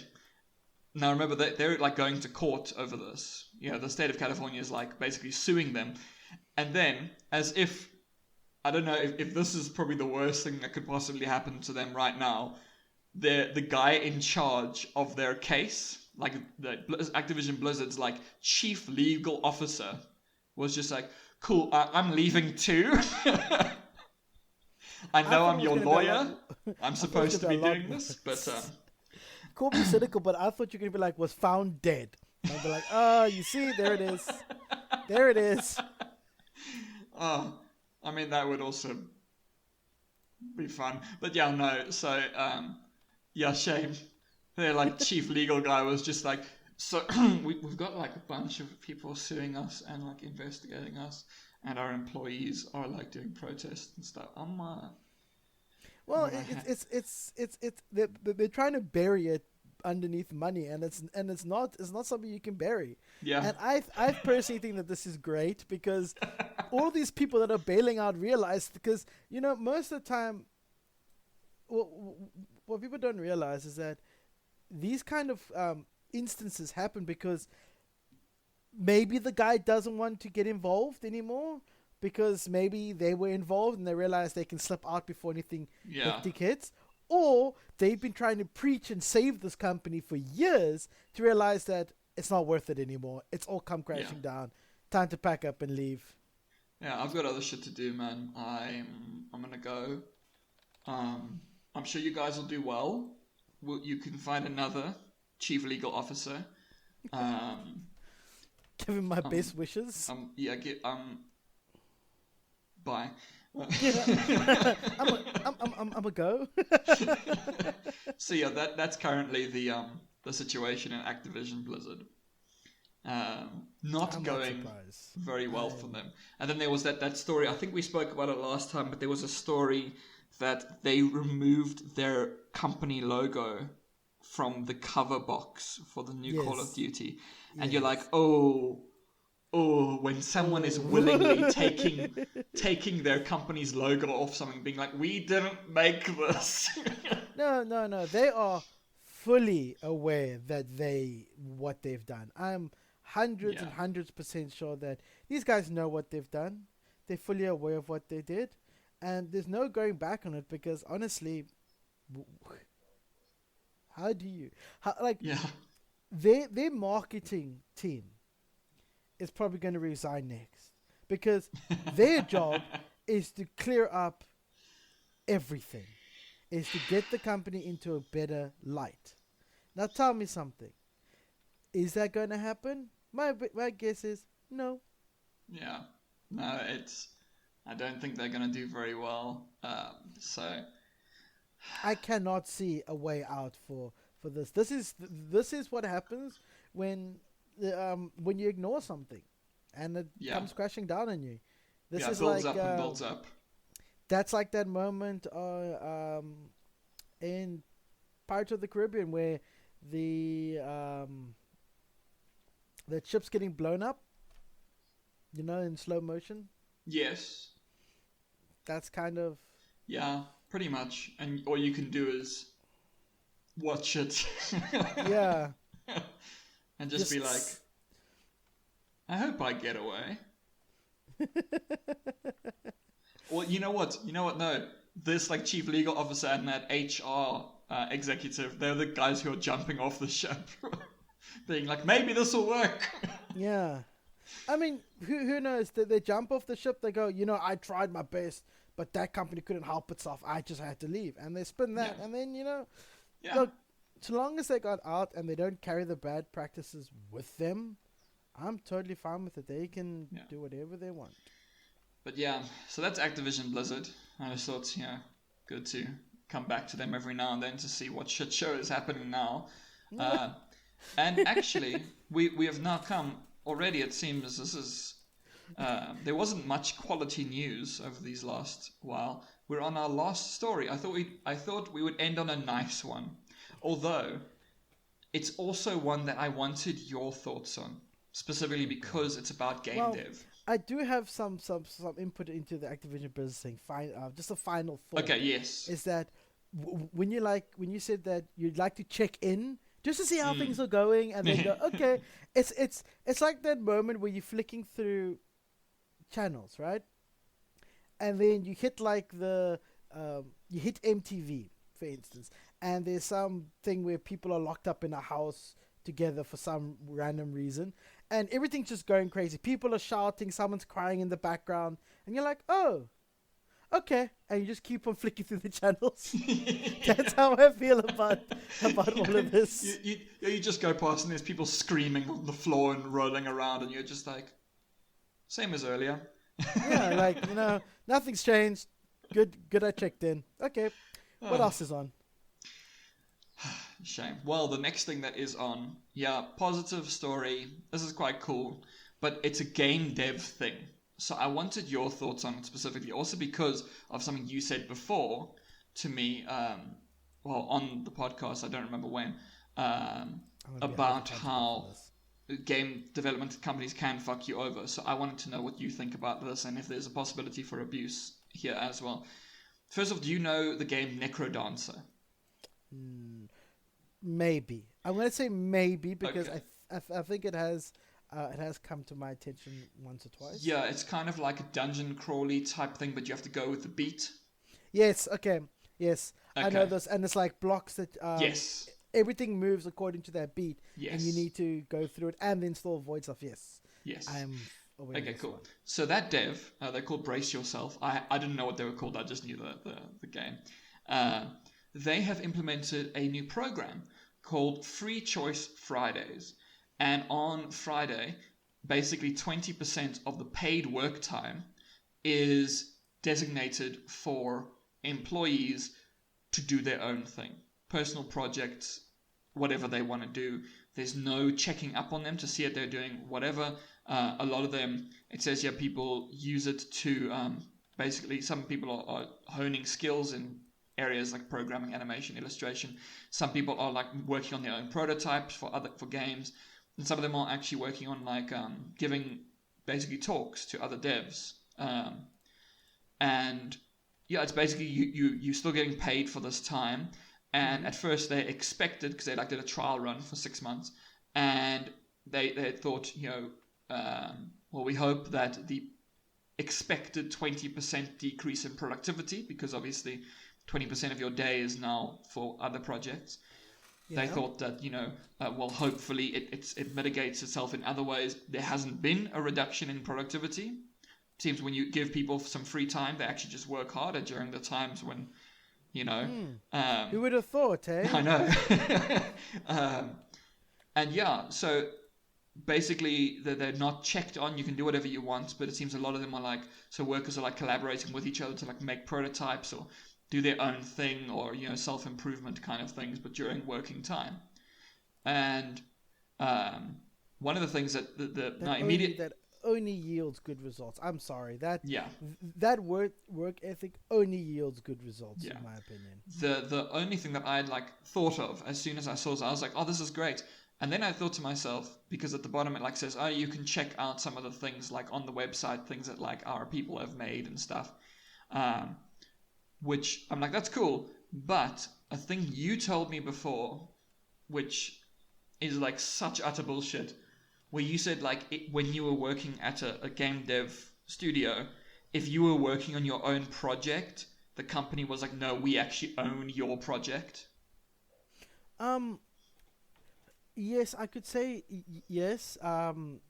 now remember, they're like going to court over this. The state of California is like basically suing them. And then, as if, I don't know if this is probably the worst thing that could possibly happen to them right now, the guy in charge of their case, like the Activision Blizzard's like chief legal officer, was just like, cool, I'm leaving too. I know I'm your lawyer. I'm supposed to be doing this, but call me cynical, but I thought you were gonna be like, was found dead. I'd be like, oh, you see, there it is. There it is. Oh, I mean, that would also be fun. But yeah, no, so, shame. Their like chief legal guy was just like, so we've got like a bunch of people suing us and like investigating us, and our employees are like doing protests and stuff. Well, they're trying to bury it underneath money, and it's not something you can bury. Yeah. And I personally think that this is great, because all these people that are bailing out realize, because most of the time, what people don't realize is that these kind of instances happen because maybe the guy doesn't want to get involved anymore, because maybe they were involved and they realize they can slip out before anything hectic hits, or they've been trying to preach and save this company for years to realize that it's not worth it anymore. It's all come crashing down. Time to pack up and leave. Yeah, I've got other shit to do, man. I'm gonna go. I'm sure you guys will do well. You can find another chief legal officer. Give him my best wishes. Bye. I'm a go. So yeah, that's currently the situation in Activision-Blizzard. Not going very well for them. And then there was that story, I think we spoke about it last time, but there was a story that they removed their company logo from the cover box for the new Call of Duty. And you're like, oh, when someone is willingly taking their company's logo off something, being like, we didn't make this. No. They are fully aware that what they've done. I'm hundreds and hundreds % sure that these guys know what they've done. They're fully aware of what they did. And there's no going back on it because honestly, their marketing team is probably going to resign next because their job is to clear up everything, is to get the company into a better light. Now tell me something. Is that going to happen? My guess is no. Yeah. No, I don't think they're going to do very well. So I cannot see a way out for this. This is what happens when you ignore something and it comes crashing down on you. This is builds up and builds up. That's like that moment in Pirates of the Caribbean where the ship's getting blown up, in slow motion. Yes. That's kind of... Yeah, pretty much. And all you can do is watch it. Yeah. And just be like, I hope I get away. Well, you know what? No, this chief legal officer and that HR executive, they're the guys who are jumping off the ship. Being like, maybe this will work. Yeah. I mean, who knows? They jump off the ship, they go, I tried my best, but that company couldn't help itself. I just had to leave. And they spin that. And then, look, so long as they got out and they don't carry the bad practices with them, I'm totally fine with it. They can do whatever they want. But so that's Activision-Blizzard. I just thought, good to come back to them every now and then to see what shit show is happening now. And actually, we have now come... Already, it seems this is there wasn't much quality news over these last while. We're on our last story. I thought we would end on a nice one, although it's also one that I wanted your thoughts on, specifically because it's about game dev. I do have some input into the Activision Blizzard thing. Just a final thought. Okay. Yes. Is that when you said that you'd like to check in just to see how things are going, and then go, okay, it's like that moment where you're flicking through channels, right? And then you hit you hit MTV, for instance, and there's something where people are locked up in a house together for some random reason, and everything's just going crazy. People are shouting, someone's crying in the background, and you're like, oh, okay, and you just keep on flicking through the channels. That's how I feel about all of this. You just go past and there's people screaming on the floor and rolling around, and you're just like, same as earlier. Yeah, nothing's changed. Good. I checked in. Okay, what else is on? Shame. Well, the next thing that is on, positive story. This is quite cool, but it's a game dev thing. So I wanted your thoughts on it specifically, also because of something you said before to me, on the podcast, I don't remember when, about how game development companies can fuck you over. So I wanted to know what you think about this and if there's a possibility for abuse here as well. First off, do you know the game Necrodancer? Maybe. I'm going to say maybe because I think it has come to my attention once or twice. Yeah, it's kind of like a dungeon crawly type thing, but you have to go with the beat. Yes, okay. Yes. I know this, and it's like blocks that yes. Everything moves according to that beat, Yes. and you need to go through it and then still avoid stuff. Yes. Yes. I am aware. Okay, cool. So that dev, they're called Brace Yourself. I didn't know what they were called. I just knew the game. They have implemented a new program called Free Choice Fridays. And on Friday, basically 20% of the paid work time is designated for employees to do their own thing. Personal projects, whatever they want to do. There's no checking up on them to see if they're doing whatever. A lot of them, it says, yeah, people use it to basically, some people are honing skills in areas like programming, animation, illustration. Some people are like working on their own prototypes for games. And some of them are actually working on like giving basically talks to other devs. And yeah, it's basically you're still getting paid for this time. And at first they expected, because they like did a trial run for 6 months, and they thought, well, we hope that the expected 20% decrease in productivity, because obviously 20% of your day is now for other projects. Yeah. They thought that, well, hopefully it mitigates itself in other ways. There hasn't been a reduction in productivity. It seems when you give people some free time, they actually just work harder during the times when, who would have thought, eh? I know. And yeah, so basically they're not checked on. You can do whatever you want, but it seems a lot of them are like, so workers are like collaborating with each other to like make prototypes or do their own thing, or self-improvement kind of things, but during working time. And one of the things that that only yields good results. I'm sorry, that work ethic only yields good results, in my opinion. The only thing that I had like thought of as soon as I saw it, I was like, oh, this is great. And then I thought to myself, because at the bottom it like says, oh, you can check out some of the things like on the website, things that like our people have made and stuff. Which I'm like, that's cool. But a thing you told me before, which is like such utter bullshit, where you said like when you were working at a game dev studio, if you were working on your own project, the company was like, no, we actually own your project. Yes, I could say yes. There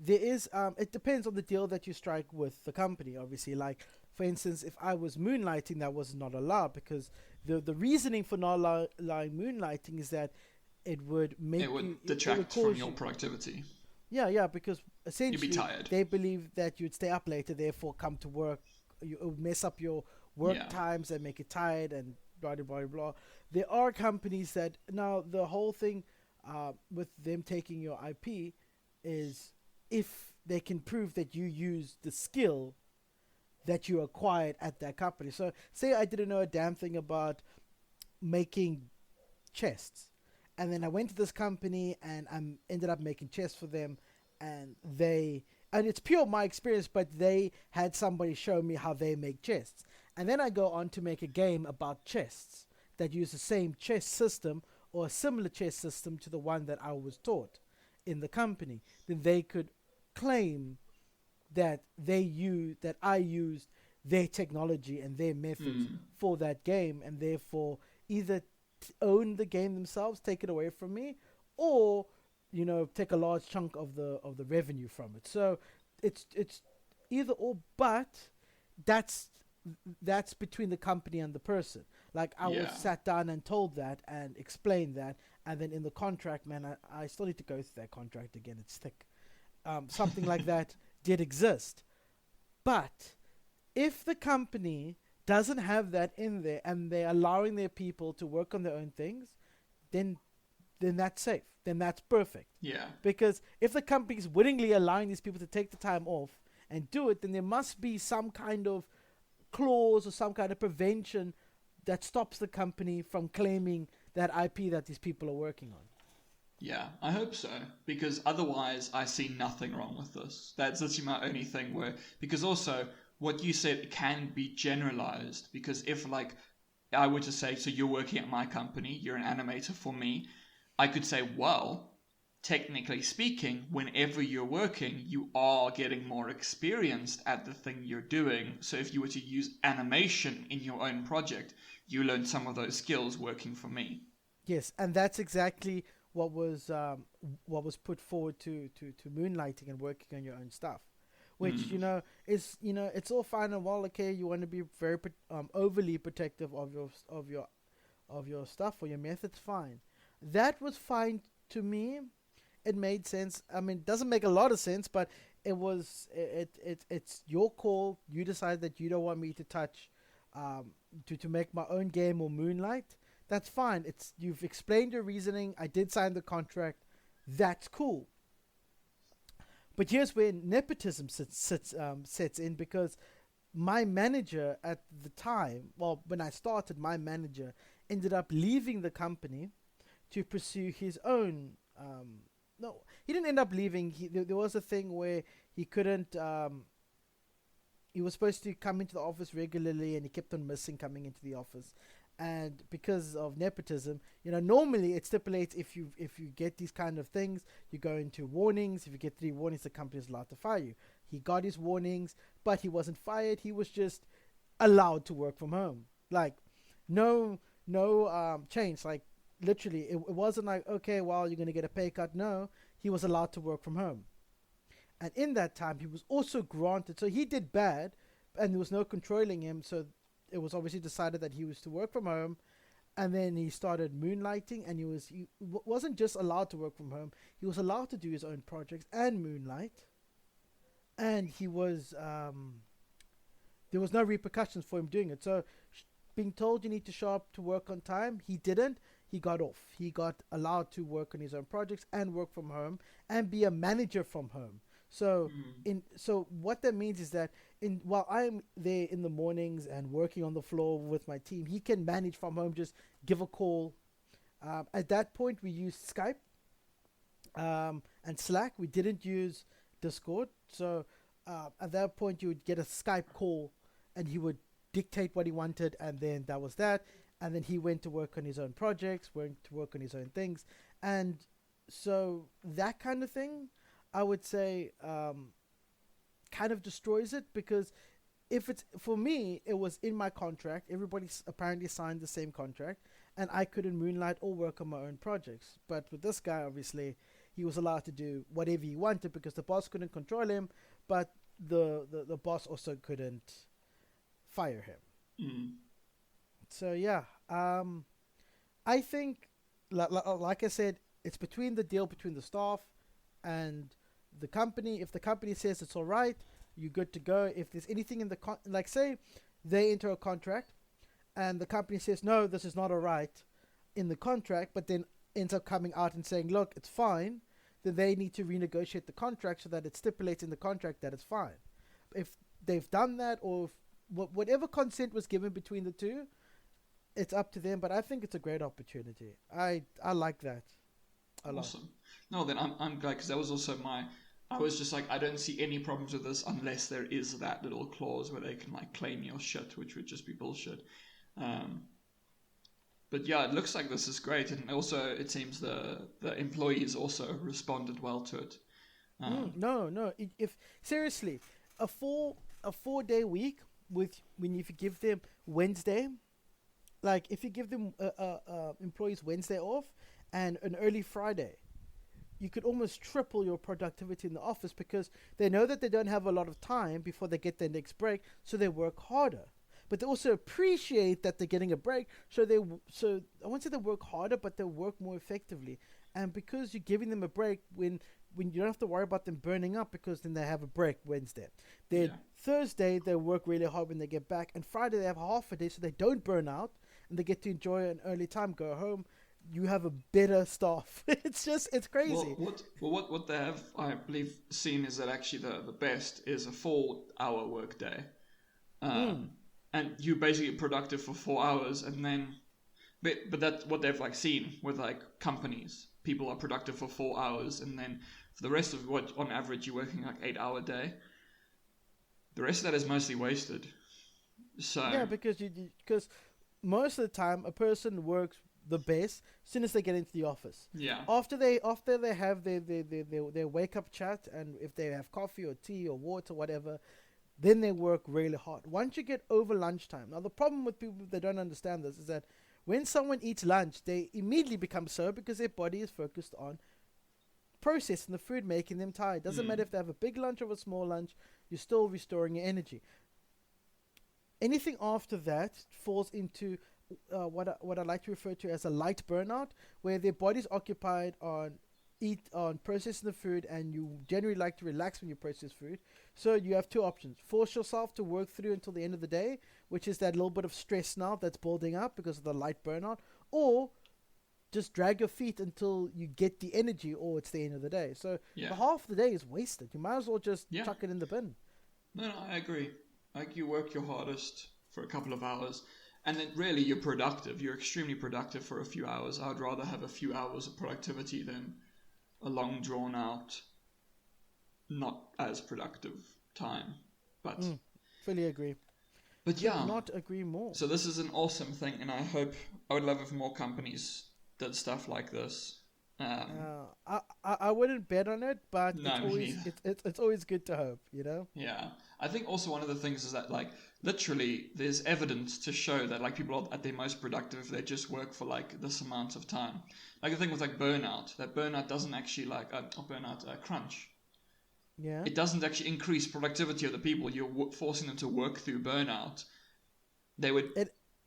is, it depends on the deal that you strike with the company, obviously. Like, for instance, if I was moonlighting, that was not allowed, because the reasoning for not allowing moonlighting is that it would detract from your productivity. Yeah, because essentially you'd be tired. They believe that you'd stay up later, therefore come to work. You would mess up your work times and make it tired and blah, blah, blah, blah. There are companies that, now the whole thing with them taking your IP is if they can prove that you use the skill that you acquired at that company. So say I didn't know a damn thing about making chests, and then I went to this company and I ended up making chests for them, and it's pure my experience, but they had somebody show me how they make chests. And then I go on to make a game about chests that use the same chest system or a similar chest system to the one that I was taught in the company. Then they could claim that I used their technology and their methods for that game, and therefore either own the game themselves, take it away from me, or take a large chunk of the revenue from it. So it's either or, but that's between the company and the person. Like I was sat down and told that and explained that, and then in the contract, man, I still need to go through that contract again. It's thick. Something like that did exist. But if the company doesn't have that in there and they're allowing their people to work on their own things, then that's safe. Then that's perfect. Yeah. Because if the company is willingly allowing these people to take the time off and do it, then there must be some kind of clause or some kind of prevention that stops the company from claiming that IP that these people are working on. Yeah, I hope so, because otherwise I see nothing wrong with this. That's literally my only thing because also what you said can be generalized, because if like I were to say, so you're working at my company, you're an animator for me, I could say, well, technically speaking, whenever you're working, you are getting more experienced at the thing you're doing. So if you were to use animation in your own project, you learn some of those skills working for me. Yes, and that's exactly what was put forward to moonlighting and working on your own stuff, which is it's all fine and well. Okay, you want to be very overly protective of your stuff or your methods. Fine, that was fine to me. It made sense. I mean, it doesn't make a lot of sense, but it's your call. You decide that you don't want me to touch to make my own game or moonlight. That's fine. You've explained your reasoning. I did sign the contract. That's cool. But here's where nepotism sets in, because my manager at the time, well, when I started, my manager ended up leaving the company to pursue his own. No, he didn't end up leaving. There was a thing where he couldn't. He was supposed to come into the office regularly, and he kept on missing coming into the office. And because of nepotism, normally it stipulates if you get these kind of things, you go into warnings. If you get 3 warnings, the company is allowed to fire you. He got his warnings, but he wasn't fired. He was just allowed to work from home. Like, no change. Like, literally, it wasn't like, okay, well, you're going to get a pay cut. No, he was allowed to work from home. And in that time, he was also granted, so he did bad, and there was no controlling him, so it was obviously decided that he was to work from home. And then he started moonlighting, and he wasn't just allowed to work from home, he was allowed to do his own projects and moonlight. And he was, there was no repercussions for him doing it. So being told you need to show up to work on time, he didn't. He got off. He got allowed to work on his own projects and work from home and be a manager from home. So so what that means is that while I'm there in the mornings and working on the floor with my team, he can manage from home, just give a call. At that point, we used Skype and Slack. We didn't use Discord. So at that point, you would get a Skype call, and he would dictate what he wanted, and then that was that. And then he went to work on his own projects, went to work on his own things. And so that kind of thing, I would say, kind of destroys it, because if it's, for me, it was in my contract. Everybody apparently signed the same contract, and I couldn't moonlight or work on my own projects. But with this guy, obviously, he was allowed to do whatever he wanted because the boss couldn't control him, but the boss also couldn't fire him. So yeah, I think, like I said, it's between the deal between the staff and the company. If the company says it's all right, you're good to go. If there's anything in the like, say they enter a contract and the company says no, this is not all right in the contract, but then ends up coming out and saying, look, it's fine, then they need to renegotiate the contract so that it stipulates in the contract that it's fine. If they've done that, or whatever consent was given between the two, it's up to them. But I think it's a great opportunity. I like that a lot. Awesome. No, then I'm glad, because that was also I was just like, I don't see any problems with this unless there is that little clause where they can like claim your shit, which would just be bullshit. But yeah, it looks like this is great, and also it seems the employees also responded well to it. No. If seriously, a 4-day week if you give them Wednesday, like if you give them employees Wednesday off and an early Friday, you could almost triple your productivity in the office, because they know that they don't have a lot of time before they get their next break, so they work harder. But they also appreciate that they're getting a break, so I won't say they work harder, but they work more effectively. And because you're giving them a break when you don't have to worry about them burning up, because then they have a break Wednesday. Then Thursday they work really hard when they get back, and Friday they have half a day, so they don't burn out and they get to enjoy an early time, go home. You have a better staff. It's crazy. Well, what they have, I believe, seen is that actually the best is a 4-hour work day. And you basically productive for 4 hours, and then, but that's what they've like seen with like companies. People are productive for 4 hours, and then for the rest of what on average you're working like 8-hour day. The rest of that is mostly wasted. So yeah, because most of the time a person works the best as soon as they get into the office. Yeah. After they have their wake up chat, and if they have coffee or tea or water, whatever, then they work really hard. Once you get over lunchtime, now the problem with people that don't understand this is that when someone eats lunch, they immediately become so because their body is focused on processing the food, making them tired. Doesn't matter if they have a big lunch or a small lunch, you're still restoring your energy. Anything after that falls into what I like to refer to as a light burnout, where their body's occupied on processing the food, and you generally like to relax when you process food. So you have two options: force yourself to work through until the end of the day, which is that little bit of stress now that's building up because of the light burnout, or just drag your feet until you get the energy, or it's the end of the day. So the half of the day is wasted. You might as well just chuck it in the bin. No, I agree. Like, you work your hardest for a couple of hours, and then really you're productive. You're extremely productive for a few hours. I'd rather have a few hours of productivity than a long, drawn out, not as productive time. But fully agree. But could not agree more. So this is an awesome thing, and I would love if more companies did stuff like this. I wouldn't bet on it, but it's always good to hope, you know? Yeah. I think also one of the things is that, like, literally there's evidence to show that, like, people are at their most productive if they just work for, like, this amount of time. Like, the thing with, like, burnout, that burnout doesn't actually, like, crunch. Yeah. It doesn't actually increase productivity of the people. You're forcing them to work through burnout. They would...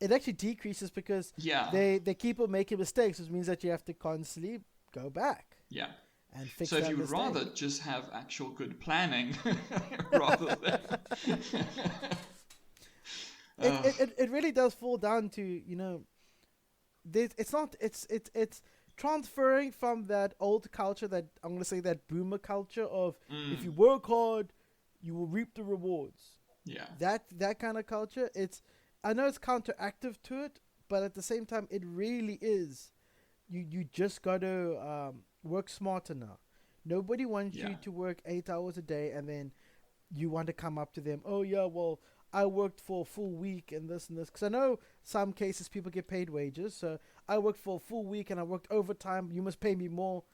It actually decreases because they keep on making mistakes, which means that you have to constantly go back. Yeah. And fix so if you would rather just have actual good planning rather than... it really does fall down to, you know, it's transferring from that old culture, that I'm going to say that boomer culture of if you work hard, you will reap the rewards. Yeah. That kind of culture, I know it's counteractive to it, but at the same time, it really is. You just got to work smarter now. Nobody wants you to work 8 hours a day and then you want to come up to them, oh yeah, well, I worked for a full week and this and this. Because I know some cases people get paid wages. So I worked for a full week and I worked overtime. You must pay me more.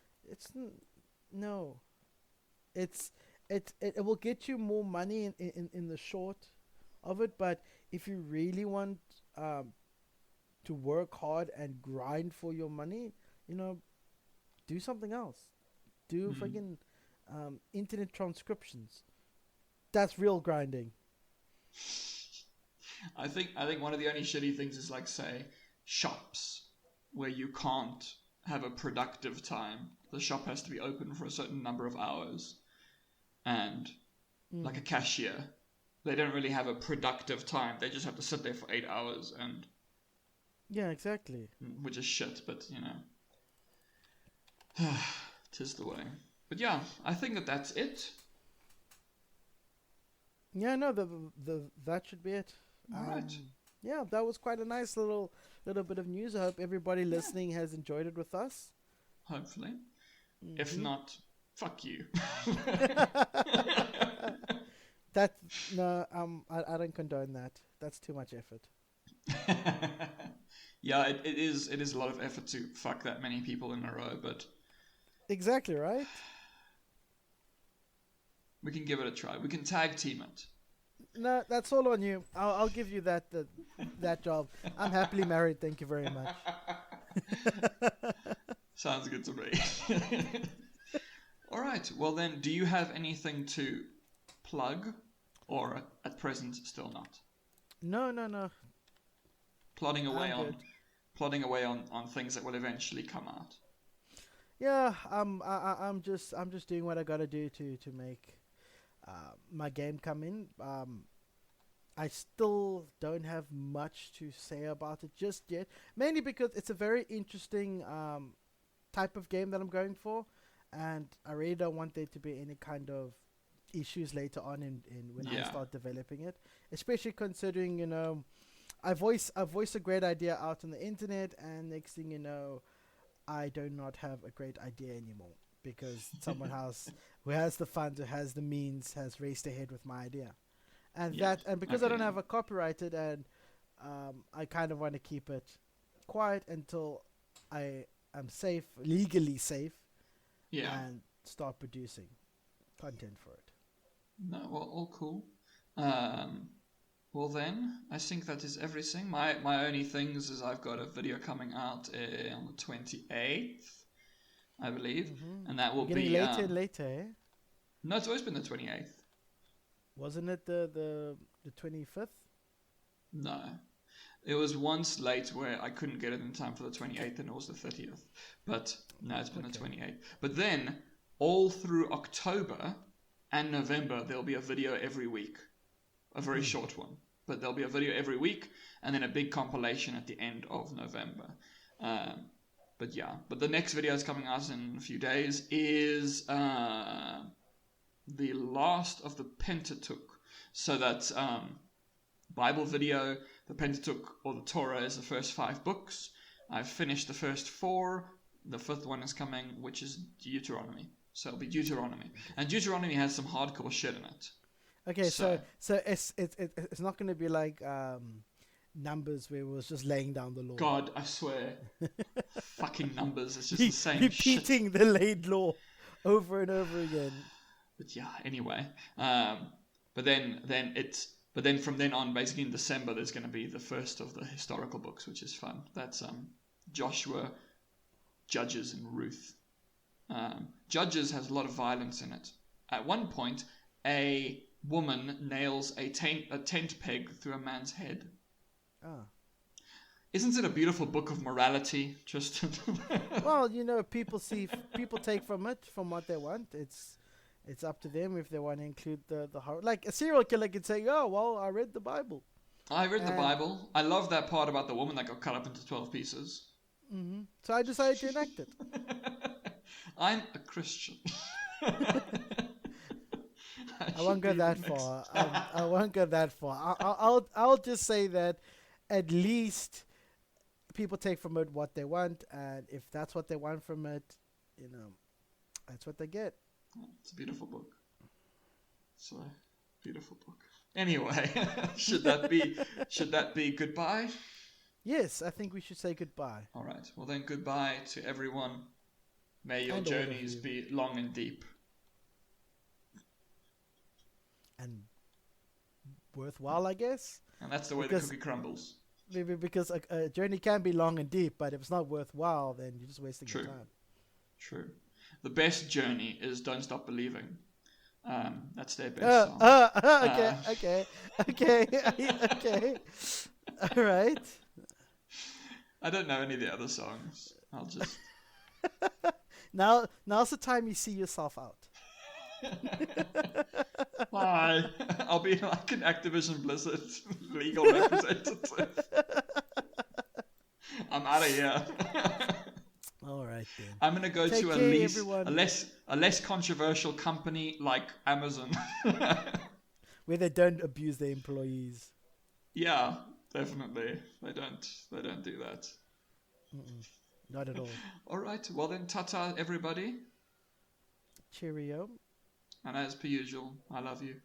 No. It will get you more money in the short of it. But if you really want to work hard and grind for your money, you know, do something else. Do freaking internet transcriptions. That's real grinding. I think one of the only shitty things is, like, say, shops where you can't have a productive time. The shop has to be open for a certain number of hours, and like a cashier, they don't really have a productive time. They just have to sit there for 8 hours, and exactly, which is shit. But you know, 'tis the way. But yeah, I think that's it. Yeah, no, that should be it. Right. Yeah, that was quite a nice little bit of news. I hope everybody listening has enjoyed it with us. Hopefully. If not, fuck you. I don't condone that. That's too much effort. Yeah, it is a lot of effort to fuck that many people in a row, but exactly right. We can give it a try. We can tag team it. No, that's all on you. I'll give you that job. I'm happily married. Thank you very much. Sounds good to me. All right. Well then, do you have anything to plug, or at present still not? No. Plodding away on things that will eventually come out. Yeah, I'm just doing what I gotta do to make my game come in. I still don't have much to say about it just yet, mainly because it's a very interesting type of game that I'm going for, and I really don't want there to be any kind of issues later on in when I start developing it, especially considering, you know, I voice a great idea out on the internet, and next thing you know, I do not have a great idea anymore because someone else who has the funds, who has the means, has raced ahead with my idea, and because I don't have a copyrighted, and I kind of want to keep it quiet until I am safe, legally safe, Yeah. and start producing content for it. No, well, all cool. Well then, I think that is everything. My only things is I've got a video coming out on the 28th, I believe, and that will Getting be later and later, eh? No, it's always been the 28th. Wasn't it the 25th? No. It was once late where I couldn't get it in time for the 28th and it was the 30th. But no, it's been the 28th. But then, all through October and November, there'll be a video every week. A very short one. But there'll be a video every week and then a big compilation at the end of November. But yeah, but the next video is coming out in a few days is the last of the Pentateuch. So that's Bible video, the Pentateuch or the Torah is the first 5 books. I've finished the first 4. The 5th one is coming, which is Deuteronomy. So it'll be Deuteronomy. And Deuteronomy has some hardcore shit in it. Okay, so it's not going to be like Numbers where it was just laying down the law. God, I swear. Fucking Numbers, it's just the same repeating shit. the laid law over and over again. But yeah, anyway. But then from then on, basically in December, there's going to be the first of the historical books, which is fun. That's Joshua, Judges, and Ruth. Judges has a lot of violence in it. At one point, a woman nails a tent peg through a man's head. Ah. Isn't it a beautiful book of morality, Tristan? Well, people take from it from what they want. It's up to them if they want to include the horror. Like a serial killer could say, "Oh, well, I read the Bible." I read the Bible. I love that part about the woman that got cut up into 12 pieces. Mm-hmm. So I decided to enact it. I'm a Christian. I won't go that far. I won't go that far. I'll just say that at least people take from it what they want, and if that's what they want from it, that's what they get. It's a beautiful book. It's a beautiful book. Anyway, should that be goodbye? Yes, I think we should say goodbye. All right. Well then, goodbye to everyone. May your And journeys be long and deep. And worthwhile, I guess. And that's the way the cookie crumbles. Maybe because a journey can be long and deep, but if it's not worthwhile, then you're just wasting your time. True. The best journey is Don't Stop Believing. That's their best song. Okay. All right. I don't know any of the other songs. I'll just... Now's the time you see yourself out. Bye. I'll be like an Activision-Blizzard legal representative. I'm out of here. All right then. I'm gonna go to a less controversial company like Amazon, where they don't abuse their employees. Yeah, definitely. They don't do that. Not at all. All right. Well then, ta-ta, everybody. Cheerio. And as per usual, I love you.